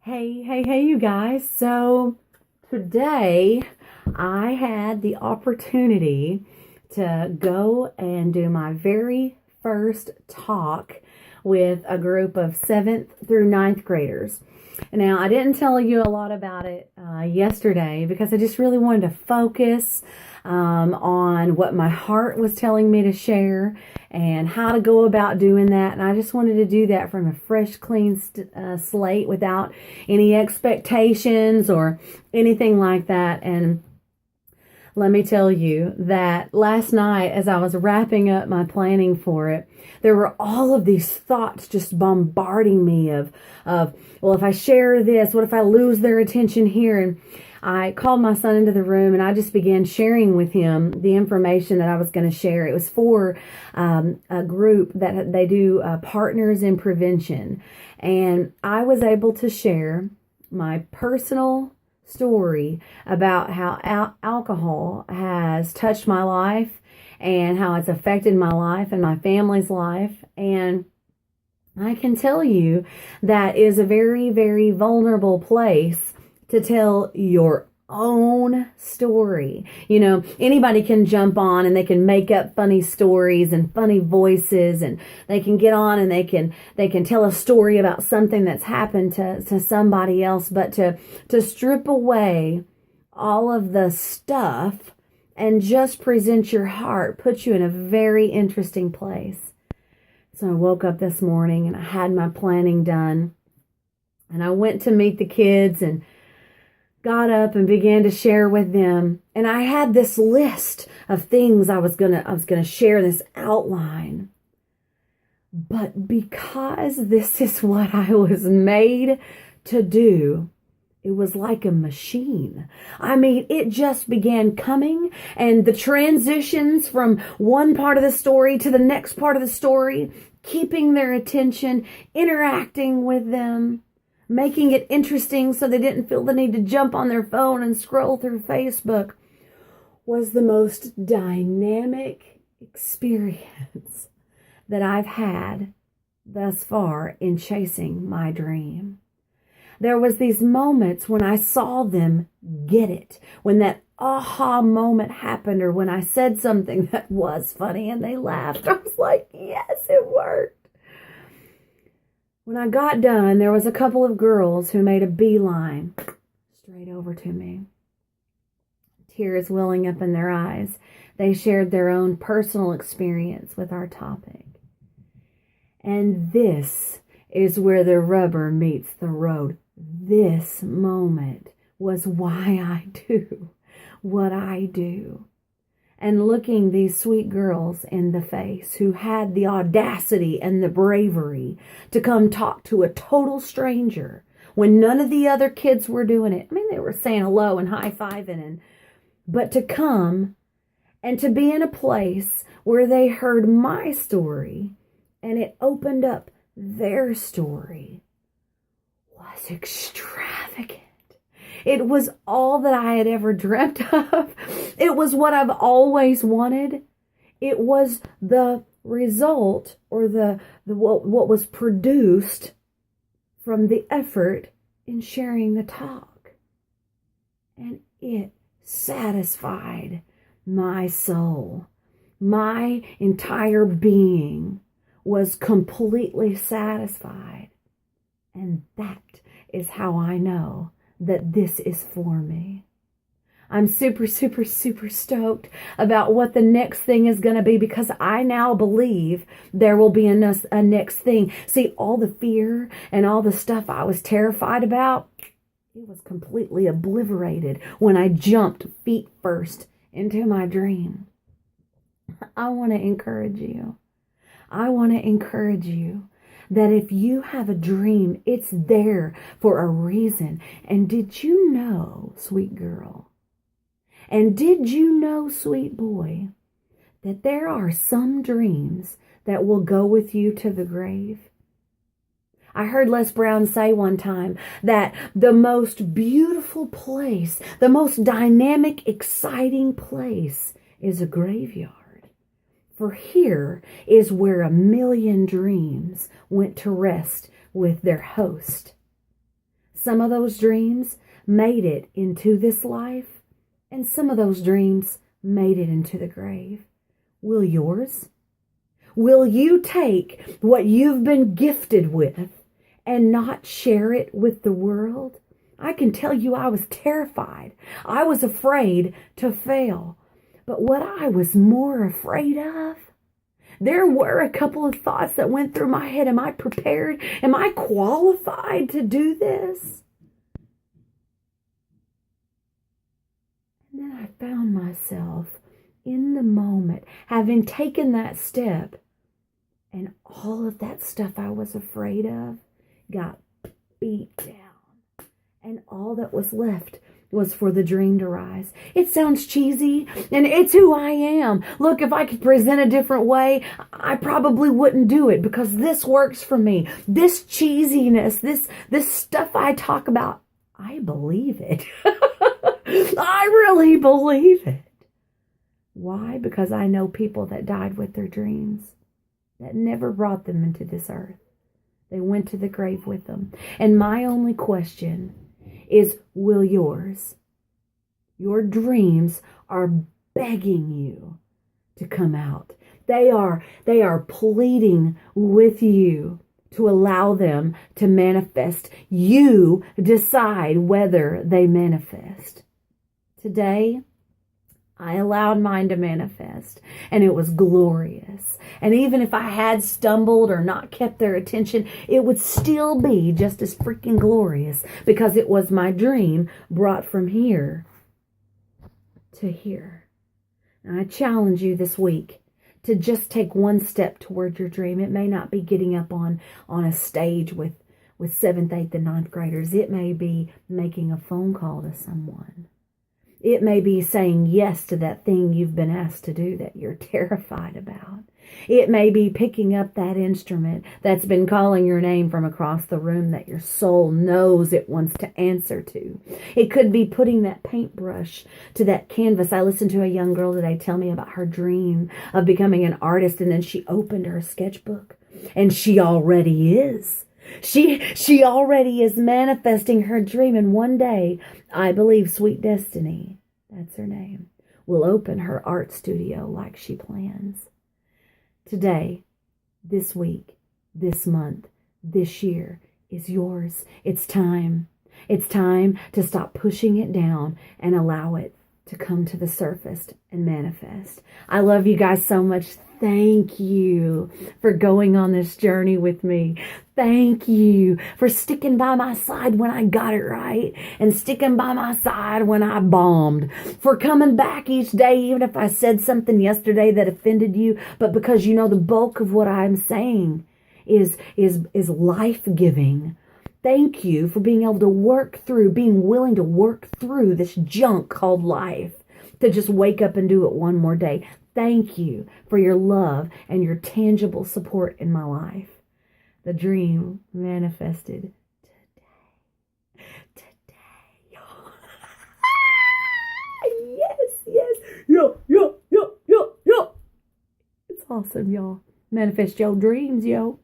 Hey, you guys. So today I had the opportunity to go and do my very first talk with a group of 7th through ninth graders. Now, I didn't tell you a lot about it yesterday because I just really wanted to focus on what my heart was telling me to share and how to go about doing that. And I just wanted to do that from a fresh, clean slate without any expectations or anything like that. And let me tell you that last night, as I was wrapping up my planning for it, there were all of these thoughts just bombarding me well, if I share this, what if I lose their attention here? And I called my son into the room and I just began sharing with him the information that I was going to share. It was for a group that they do Partners in Prevention. And I was able to share my personal story about how alcohol has touched my life and how it's affected my life and my family's life. And I can tell you that is a very, very vulnerable place to tell your own story. You know, anybody can jump on and they can make up funny stories and funny voices, and they can get on and they can tell a story about something that's happened to somebody else. But to strip away all of the stuff and just present your heart puts you in a very interesting place. So I woke up this morning and I had my planning done, and I went to meet the kids and got up and began to share with them. And I had this list of things I was gonna share, this outline. But because this is what I was made to do, it was like a machine. I mean, it just began coming, and the transitions from one part of the story to the next part of the story, keeping their attention, interacting with them, making it interesting so they didn't feel the need to jump on their phone and scroll through Facebook, was the most dynamic experience that I've had thus far in chasing my dream. There was these moments when I saw them get it, when that aha moment happened, or when I said something that was funny and they laughed. I was like, yes, it worked. When I got done, there was a couple of girls who made a beeline straight over to me, tears welling up in their eyes. They shared their own personal experience with our topic. And this is where the rubber meets the road. This moment was why I do what I do. And looking these sweet girls in the face who had the audacity and the bravery to come talk to a total stranger when none of the other kids were doing it. I mean, they were saying hello and high-fiving, but to come and to be in a place where they heard my story and it opened up their story was extravagant. It was all that I had ever dreamt of. It was what I've always wanted. It was the result, or what was produced from the effort in sharing the talk. And it satisfied my soul. My entire being was completely satisfied. And that is how I know that this is for me. I'm super, super, super stoked about what the next thing is going to be, because I now believe there will be a next thing. See, all the fear and all the stuff I was terrified about, it was completely obliterated when I jumped feet first into my dream. I want to encourage you. I want to encourage you that if you have a dream, it's there for a reason. And did you know, sweet girl, and did you know, sweet boy, that there are some dreams that will go with you to the grave? I heard Les Brown say one time that the most beautiful place, the most dynamic, exciting place is a graveyard. For here is where 1,000,000 dreams went to rest with their host. Some of those dreams made it into this life, and some of those dreams made it into the grave. Will yours? Will you take what you've been gifted with and not share it with the world? I can tell you I was terrified. I was afraid to fail. But what I was more afraid of, there were a couple of thoughts that went through my head. Am I prepared? Am I qualified to do this? And then I found myself in the moment, having taken that step, and all of that stuff I was afraid of got beat down. And all that was left was for the dream to rise. It sounds cheesy, and it's who I am. Look, if I could present a different way, I probably wouldn't do it, because this works for me. This cheesiness, this stuff I talk about, I believe it. I really believe it. Why? Because I know people that died with their dreams, that never brought them into this earth. They went to the grave with them. And my only question is, will yours? Your dreams are begging you to come out. They are pleading with you to allow them to manifest. You decide whether they manifest. Today, I allowed mine to manifest, and it was glorious. And even if I had stumbled or not kept their attention, it would still be just as freaking glorious, because it was my dream brought from here to here. And I challenge you this week to just take one step toward your dream. It may not be getting up on a stage with 7th, 8th, and 9th graders. It may be making a phone call to someone. It may be saying yes to that thing you've been asked to do that you're terrified about. It may be picking up that instrument that's been calling your name from across the room that your soul knows it wants to answer to. It could be putting that paintbrush to that canvas. I listened to a young girl today tell me about her dream of becoming an artist, and then she opened her sketchbook, and she already is. She already is manifesting her dream, and one day, I believe Sweet Destiny, that's her name, will open her art studio like she plans. Today, this week, this month, this year is yours. It's time. It's time to stop pushing it down and allow it to come to the surface and manifest. I love you guys so much. Thank you for going on this journey with me. Thank you for sticking by my side when I got it right, and sticking by my side when I bombed. For coming back each day, even if I said something yesterday that offended you, but because you know the bulk of what I'm saying is life-giving. Thank you for being able to work through, being willing to work through this junk called life, to just wake up and do it one more day. Thank you for your love and your tangible support in my life. The dream manifested today, y'all. Yes. Yo. It's awesome, y'all. Manifest your dreams, yo.